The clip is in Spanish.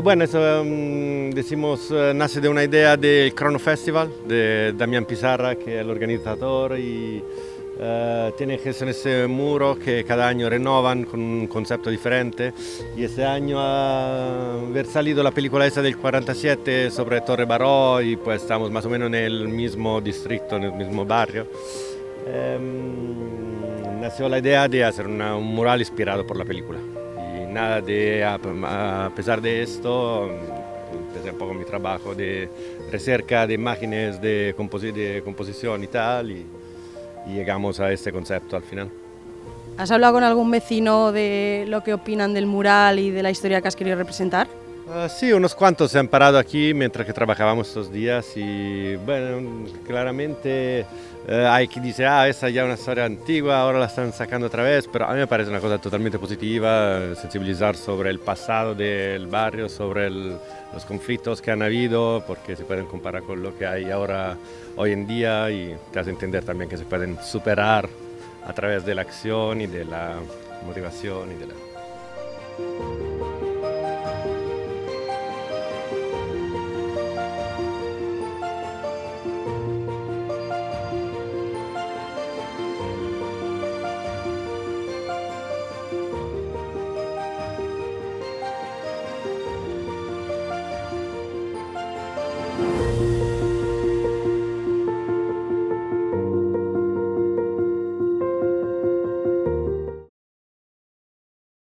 Bueno, eso decimos, nace de una idea del Crono Festival, de Damián Pizarra, que es el organizador, y tiene ese muro que cada año renovan con un concepto diferente. Y este año haber salido la película esa del 47 sobre Torre Baró, y pues estamos más o menos en el mismo distrito, en el mismo barrio. Nació la idea de hacer un mural inspirado por la película. Y nada de, a pesar de esto, empecé un poco mi trabajo de recerca de imágenes, de composición y tal, y llegamos a este concepto al final. ¿Has hablado con algún vecino de lo que opinan del mural y de la historia que has querido representar? Sí, unos cuantos se han parado aquí mientras que trabajábamos estos días y bueno, claramente hay quien dice, esa ya es una historia antigua, ahora la están sacando otra vez, pero a mí me parece una cosa totalmente positiva, sensibilizar sobre el pasado del barrio, sobre los conflictos que han habido, porque se pueden comparar con lo que hay ahora, hoy en día, y te hace entender también que se pueden superar a través de la acción y de la motivación y de la...